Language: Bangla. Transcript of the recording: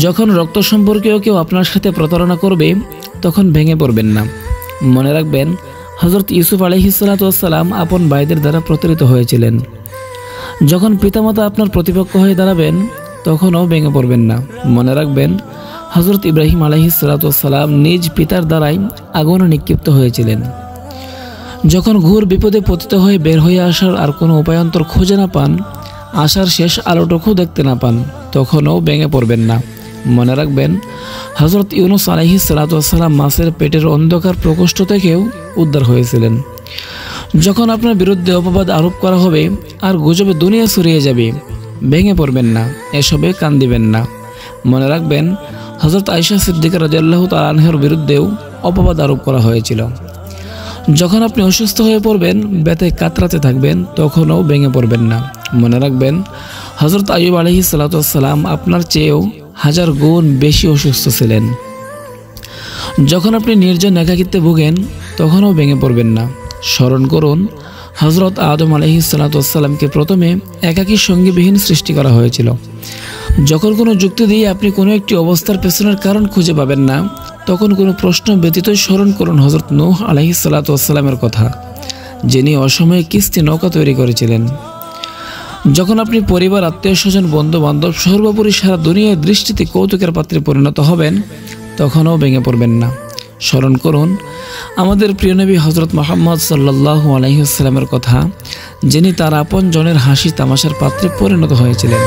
যখন রক্ত সম্পর্কীয় কেউ আপনার সাথে প্রতারণা করবে তখন ভেঙে পড়বেন না। মনে রাখবেন, হযরত ইউসুফ আলাইহিসসালাম আপন ভাইদের দ্বারা প্রতারিত হয়েছিলেন। যখন পিতামাতা আপনার প্রতিপক্ষ হয়ে দাঁড়াবেন তখনও ভেঙে পড়বেন না। মনে রাখবেন, হযরত ইব্রাহিম আলাইহিসসালাম নিজ পিতার দ্বারাই আগুনে নিক্ষিপ্ত হয়েছিলেন। যখন ঘোর বিপদে পতিত হয়ে বের হয়ে আসার আর কোনো উপায়ান্তর খুঁজে না পান, আশার শেষ আলোটুকু দেখতে না পান, তখনও ভেঙে পড়বেন না। মনে রাখবেন, হযরত ইউনূস আলাইহিসসালাম মাছের পেটের অন্ধকার প্রকোষ্ঠ থেকেও উদ্ধার হয়েছিলেন। যখন আপনার বিরুদ্ধে অপবাদ আরোপ করা হবে আর গুজবে দুনিয়া ছড়িয়ে যাবে, ভেঙে পড়বেন না, এসবে কান দিবেন না। মনে রাখবেন, হযরত আয়েশা সিদ্দিকা রাদিয়াল্লাহু তাআলা আনহার বিরুদ্ধেও অপবাদ আরোপ করা হয়েছিল। যখন আপনি অসুস্থ হয়ে পড়বেন, ব্যথায় কাতরাতে থাকবেন, তখনও ভেঙে পড়বেন না। মনে রাখবেন, হযরত আইয়ুব আলাইহিসসালাম আপনার চেয়েও 1000 গুণ বেশি অসুস্থ ছিলেন। যখন আপনি নির্জন একাকিত্বে ভোগেন তখনও ভেঙে পড়বেন না। স্মরণ করুন, হযরত আদম আলাইহিসসালামকে প্রথমে একাকী সঙ্গীবিহীন সৃষ্টি করা হয়েছিল। যখন কোনো যুক্তি দিয়ে আপনি কোনো একটি অবস্থার পেছনের কারণ খুঁজে পাবেন না, তখন কোনো প্রশ্ন ব্যতীতই স্মরণ করুন হযরত নূহ আলাইহিসসালামের কথা, যিনি অসময়ে কিস্তি নৌকা তৈরি করেছিলেন। যখন আপনি পরিবার, আত্মীয় স্বজন, বন্ধু বান্ধব, সর্বোপরি সারা দুনিয়ার দৃষ্টিতে কৌতুকের পাত্রে পরিণত হবেন, তখনও ভেঙে পড়বেন না। স্মরণ করুন আমাদের প্রিয় নবী হযরত মুহাম্মদ সাল্লাল্লাহু আলাইহি ওয়াসাল্লামের কথা, যিনি তার আপন জনের হাসি তামাশার পাত্রে পরিণত হয়েছিলেন।